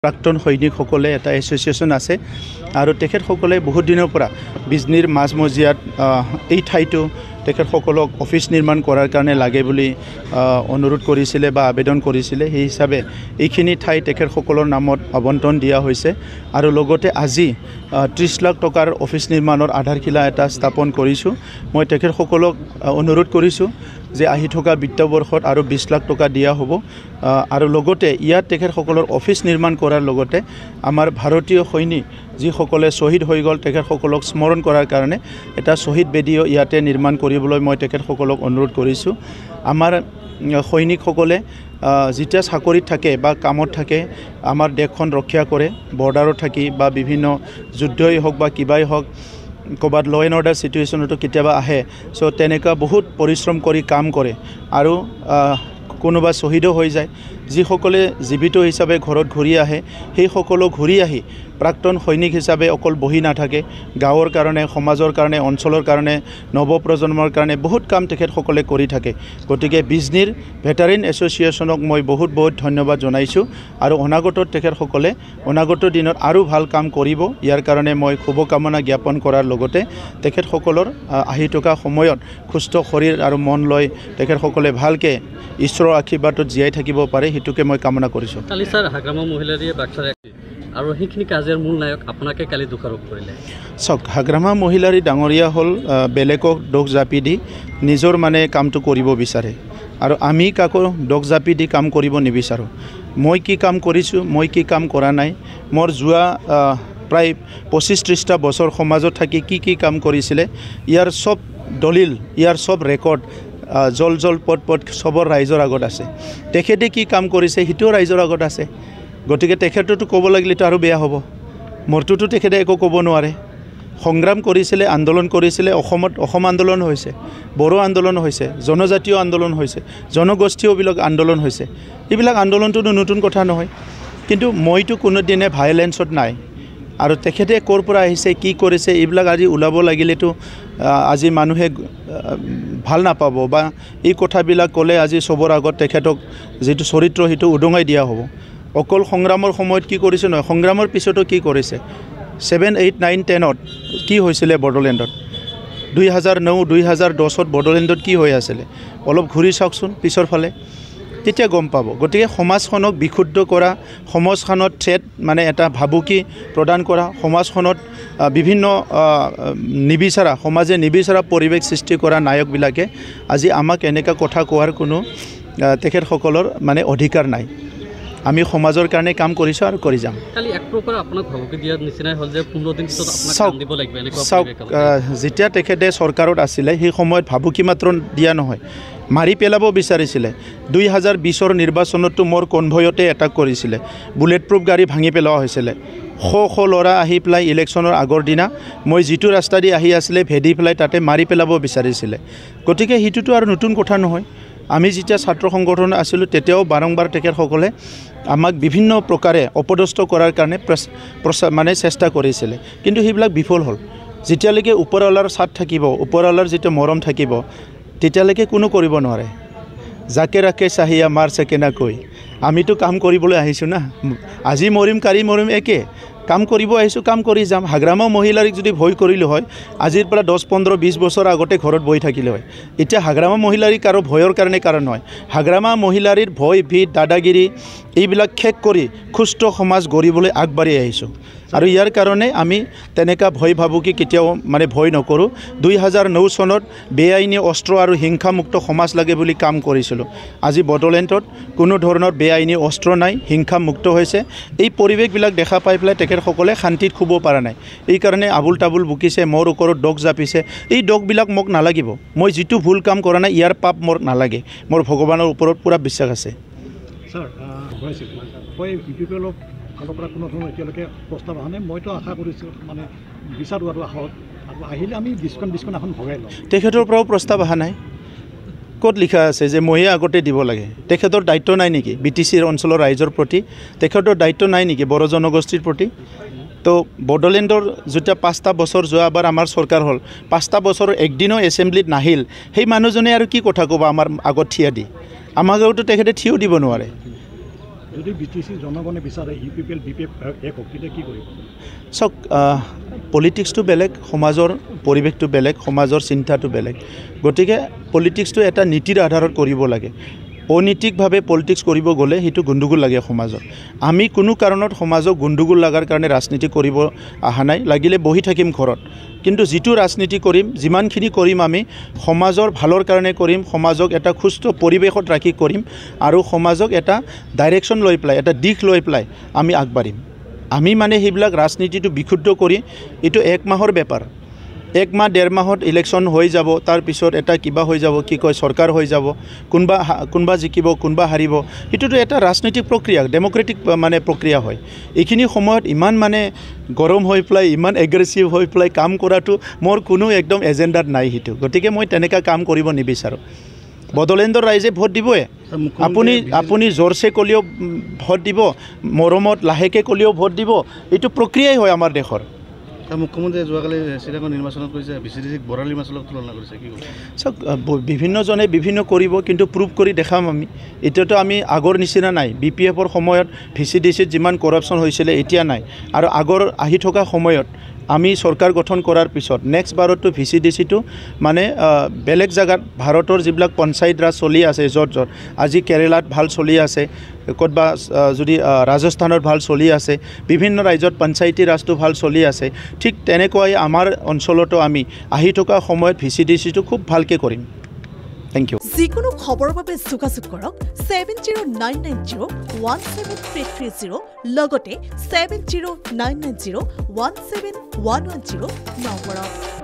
প্ৰাক্তন সৈনিকসকলে এটা এছ'চিয়েশ্যন আছে আৰু তেখেতসকলে বহুত দিনৰ পৰা বিজনীৰ মাজমজিয়াত এই ঠাইটো তেখেতসকলক অফিচ নিৰ্মাণ কৰাৰ কাৰণে লাগে বুলি অনুৰোধ কৰিছিলে বা আবেদন কৰিছিলে। সেই হিচাপে এইখিনি ঠাই তেখেতসকলৰ নামত আবণ্টন দিয়া হৈছে আৰু লগতে আজি 30 লাখ টকাৰ অফিচ নিৰ্মাণৰ আধাৰশিলা এটা স্থাপন কৰিছোঁ। মই তেখেতসকলক অনুৰোধ কৰিছোঁ যে আহি থকা বিত্তবৰ্ষত আৰু 20 লাখ টকা দিয়া হ'ব আৰু লগতে ইয়াত তেখেতসকলৰ অফিচ নিৰ্মাণ কৰাৰ লগতে আমাৰ ভাৰতীয় সৈনিক যিসকলে শ্বহীদ হৈ গ'ল তেখেতসকলক স্মৰণ কৰাৰ কাৰণে এটা শ্বহীদ বেদীও ইয়াতে নিৰ্মাণ কৰিবলৈ মই তেখেতসকলক অনুৰোধ কৰিছোঁ। আমাৰ সৈনিকসকলে যেতিয়া চাকৰিত থাকে বা কামত থাকে আমাৰ দেশখন ৰক্ষা কৰে, বৰ্ডাৰত থাকি বা বিভিন্ন যুদ্ধই হওক বা কিবাই হওক, ক'ৰবাত ল এণ্ড অৰ্ডাৰ চিটুৱেশ্যনতো কেতিয়াবা আহে। চ' তেনেকুৱা বহুত পৰিশ্ৰম কৰি কাম কৰে আৰু কোনোবা শ্বহীদো হৈ যায়। যিসকলে জীৱিত হিচাপে ঘৰত ঘূৰি আহে সেইসকলো ঘূৰি আহি প্ৰাক্তন সৈনিক হিচাপে অকল বহি নাথাকে, গাঁৱৰ কাৰণে, সমাজৰ কাৰণে, অঞ্চলৰ কাৰণে, নৱপ্ৰজন্মৰ কাৰণে বহুত কাম তেখেতসকলে কৰি থাকে। গতিকে বিজনীৰ ভেটাৰেন এছ'চিয়েশ্যনক মই বহুত ধন্যবাদ জনাইছোঁ আৰু তেখেতসকলে অনাগত দিনত আৰু ভাল কাম কৰিব, ইয়াৰ কাৰণে মই শুভকামনা জ্ঞাপন কৰাৰ লগতে তেখেতসকলৰ আহি থকা সময়ত সুস্থ শৰীৰ আৰু মন লৈ তেখেতসকলে ভালকৈ ঈশ্বৰৰ আশীৰ্বাদত জীয়াই থাকিব পাৰে, সেইটোকে মই কামনা কৰিছোঁ। কালি ছাৰ হাগ্ৰামা মহিলাৰীয়ে বাক্সাৰ আৰু সেইখিনি কাজৰ মূল নায়ক আপোনাকে কালি দোষাৰোপ কৰিলে। চাওক, হাগ্ৰামা মহিলাৰী ডাঙৰীয়া হ'ল বেলেগক দোষ জাপি দি নিজৰ কামটো কৰিব বিচাৰে আৰু আমি কাকো দোষ জাপি দি কাম কৰিব নিবিচাৰোঁ। মই কি কাম কৰিছোঁ, মই কি কাম কৰা নাই, মোৰ যোৱা প্ৰায় 25-30টা বছৰ সমাজত থাকি কি কাম কৰিছিলে ইয়াৰ চব দলিল, ইয়াৰ চব ৰেকৰ্ড জল পট চবৰ ৰাইজৰ আগত আছে। তেখেতে কি কাম কৰিছে সেইটোও ৰাইজৰ আগত আছে। গতিকে তেখেততো ক'ব লাগিলেতো আৰু বেয়া হ'ব। মোৰটোতো তেখেতে একো ক'ব নোৱাৰে। সংগ্ৰাম কৰিছিলে, আন্দোলন কৰিছিলে, অসম আন্দোলন হৈছে, বড়ো আন্দোলন হৈছে, জনজাতীয় আন্দোলন হৈছে, জনগোষ্ঠীয়বিলাক আন্দোলন হৈছে। এইবিলাক আন্দোলনটোতো নতুন কথা নহয়, কিন্তু মইতো কোনোদিনে ভায়োলেন্সত নাই আৰু তেখেতে ক'ৰ পৰা আহিছে, কি কৰিছে এইবিলাক আজি ওলাব লাগিলেতো আজি মানুহে ভাল নাপাব বা এই কথাবিলাক ক'লে আজি চবৰ আগত তেখেতক যিটো চৰিত্ৰ সেইটো উদঙাই দিয়া হ'ব। অকল সংগ্ৰামৰ সময়ত কি কৰিছে নহয়, সংগ্ৰামৰ পিছতো কি কৰিছে। 7, 8, 9, 10ত কি হৈছিলে বড়োলেণ্ডত, 2009-2010ত বড়োলেণ্ডত কি হৈ আছিলে অলপ ঘূৰি চাওকচোন পিছৰ ফালে, তেতিয়া গম পাব। গতিকে সমাজখনক বিশুদ্ধ কৰা, সমাজখনত থ্ৰেট এটা ভাবুকি প্ৰদান কৰা, সমাজখনত বিভিন্ন সমাজে নিবিচাৰা পৰিৱেশ সৃষ্টি কৰা নায়কবিলাকে আজি আমাক এনেকুৱা কথা কোৱাৰ কোনো তেখেতসকলৰ অধিকাৰ নাই। আমি সমাজৰ কাৰণে কাম কৰিছোঁ আৰু কৰি যাম। চাওক, যেতিয়া তেখেতে চৰকাৰত আছিলে সেই সময়ত ভাবুকি মাত্ৰ দিয়া নহয়, মাৰি পেলাব বিচাৰিছিলে। 2020ৰ নিৰ্বাচনতো মোৰ কনভয়তে এটাক কৰিছিলে, বুলেট প্ৰুফ গাড়ী ভাঙি পেলোৱা হৈছিলে। শ ল'ৰা আহি পেলাই ইলেকশ্যনৰ আগৰ দিনা মই যিটো ৰাস্তা দি আহি আছিলে ভেদি পেলাই তাতে মাৰি পেলাব বিচাৰিছিলে। গতিকে সেইটোতো আৰু নতুন কথা নহয়। আমি যেতিয়া ছাত্ৰ সংগঠন আছিলোঁ তেতিয়াও বাৰম্বাৰ তেখেতসকলে আমাক বিভিন্ন প্ৰকাৰে অপদস্থ কৰাৰ কাৰণে চেষ্টা কৰিছিলে, কিন্তু সেইবিলাক বিফল হ'ল। যেতিয়ালৈকে ওপৰৱালাৰ ছাথ থাকিব, ওপৰৱালাৰ যিটো মৰম থাকিব, তেতিয়ালৈকে কোনো কৰিব নোৱাৰে। যাকে ৰাখে চাহিয়া মাৰ চাকে না কৈ। আমিতো কাম কৰিবলৈ আহিছোঁ না, আজি মৰিম কালি মৰিম একে, কাম কৰিব আহিছোঁ, কাম কৰি যাম। হাগ্ৰামা মহিলাৰীক যদি ভয় কৰিলোঁ হয় আজিৰ পৰা 10, 15, 20 বছৰ আগতে ঘৰত বহি থাকিলে হয়। এতিয়া হাগ্ৰামা মহিলাৰীক আৰু ভয়ৰ কাৰণে কাৰণ নহয়। হাগ্ৰামা মহিলাৰীৰ ভয়, ভীত, দাদাগিৰি এইবিলাক শেষ কৰি সুস্থ সমাজ গঢ়িবলৈ আগবাঢ়ি আহিছোঁ আৰু ইয়াৰ কাৰণে আমি তেনেকুৱা ভয় ভাবুকি কেতিয়াও ভয় নকৰোঁ। 2009 চনত বেআইনী অস্ত্ৰ আৰু হিংসামুক্ত সমাজ লাগে বুলি কাম কৰিছিলোঁ। আজি বড়োলেণ্ডত কোনো ধৰণৰ বেআইনী অস্ত্ৰ নাই, হিংসামুক্ত হৈছে। এই পৰিৱেশবিলাক দেখা পাই পেলাই তেখেতসকলে শান্তিত শুব পৰা নাই। এইকাৰণে আবুল তাবুল বকিছে, মোৰ ওপৰত দোষ জাপিছে। এই দোষবিলাক মোক নালাগিব। মই যিটো ভুল কাম কৰা নাই ইয়াৰ পাপ মোৰ নালাগে। মোৰ ভগৱানৰ ওপৰত পূৰা বিশ্বাস আছে। ফালৰ পৰা কোনো ধৰণৰ এতিয়ালৈকে প্ৰস্তাৱ অহা নাই। মইতো আশা কৰিছোঁ বিচাৰোঁ আৰু আহক, আৰু আহিলে আমি ডিছকাউণ্ট এখন ভগাই লওঁ। তেখেতৰ পৰাও প্ৰস্তাৱ অহা নাই। ক'ত লিখা আছে যে ময়ে আগতে দিব লাগে? তেখেতৰ দায়িত্ব নাই নেকি BTCৰ অঞ্চলৰ ৰাইজৰ প্ৰতি? তেখেতৰ দায়িত্ব নাই নেকি বড়ো জনগোষ্ঠীৰ প্ৰতি? তো বড়োলেণ্ডৰ যেতিয়া 5টা বছৰ যোৱাবাৰ আমাৰ চৰকাৰ হ'ল, 5টা বছৰ একদিনো এছেম্বলিত নাহিল, সেই মানুহজনে আৰু কি কথা ক'ব আমাৰ আগত থিয়া দি? আমাৰ আগতো তেখেতে থিয় দিব নোৱাৰে। যদি BTC জনগণে বিচাৰে UPPL BPF এক হওক তেতিয়া কি কৰিব চাওক পলিটিক্সটো বেলেগ সমাজৰ পৰিৱেশটো বেলেগ সমাজৰ চিন্তাটো বেলেগ গতিকে পলিটিক্সটো এটা নীতিৰ আধাৰত কৰিব লাগে অনীতিকভাৱে পলিটিক্স কৰিব গ'লে সেইটো গণ্ডগোল লাগে সমাজত আমি কোনো কাৰণত সমাজক গণ্ডগোল লগাৰ কাৰণে ৰাজনীতি কৰিব অহা নাই লাগিলে বহি থাকিম ঘৰত কিন্তু যিটো ৰাজনীতি কৰিম যিমানখিনি কৰিম আমি সমাজৰ ভালৰ কাৰণে কৰিম সমাজক এটা সুস্থ পৰিৱেশত ৰাখি কৰিম আৰু সমাজক এটা ডাইৰেকশ্যন লৈ পেলাই এটা দিশ লৈ পেলাই আমি আগবাঢ়িম আমি মানে সেইবিলাক ৰাজনীতিটো বিশুদ্ধ কৰি এইটো এক মাহৰ বেপাৰ 1 মাহ 1.5 মাহত ইলেকশ্যন হৈ যাব তাৰ পিছত এটা কিবা হৈ যাব কি কয় চৰকাৰ হৈ যাব কোনবা জিকিব কোনবা হাৰিব এটোটো এটা ৰাজনৈতিক প্ৰক্ৰিয়া ডেমক্ৰেটিক মানে প্ৰক্ৰিয়া হয় এইখিনি সময়ত ইমান মানে গৰম হৈ প্লাই ইমান এগ্ৰেছিভ হৈ প্লাই কাম কৰাটো মোৰ কোনো একদম এজেন্ডাত নাই হিটো গতিকে মই তেনেকা কাম কৰিব নিবিচাৰো বদলেণ্ডৰ ৰাইজে ভোট দিবয়ে আপুনি জোৰছে কলিও ভোট দিব মৰমত লাহেকে কলিও ভোট দিব এটো প্ৰক্ৰিয়াই হয় আমাৰ দেশৰ মুখ্যমন্ত্ৰীয়ে যোৱাকালি চিটাগং নিৰ্বাচনত কৈছে বিচিডিক বৰালি মাছলক তুলনা কৰিছে কি কৈছে সব বিভিন্নজনে বিভিন্ন কৰিব কিন্তু প্ৰুভ কৰি দেখাম আমি এতিয়াতো আমি আগৰ নিচিনা নাই বিপিএফৰ সময়ত ভিচিডিচিত যিমান কৰাপচন হৈছিল এতিয়া নাই আৰু আগৰ আহি থকা সময়ত আমি সরকার গঠন করার পিছত নেক্সট বারতো ভিচিডিসিটো মানে বেলেগ জায়গাত ভারতের যিবিলাক পঞ্চায়েত রাজ চলি আছে যত আজি কেরালাত ভাল চলি আছে কতবা যদি রাজস্থানত ভাল চলি আছে বিভিন্ন রাজ্যত পঞ্চায়েতী রাজটো ভাল চলি আছে ঠিক তেনেকৈ আমাৰ অঞ্চলতো আমি আহি থকা সময়ত ভিচিডিসিটো খুব ভালকে কৰিম থ্যাংক ইউ যিকোনো খবৰৰ বাবে যোগাযোগ কৰক 7099017330 লগতে 7099017110 নম্বৰত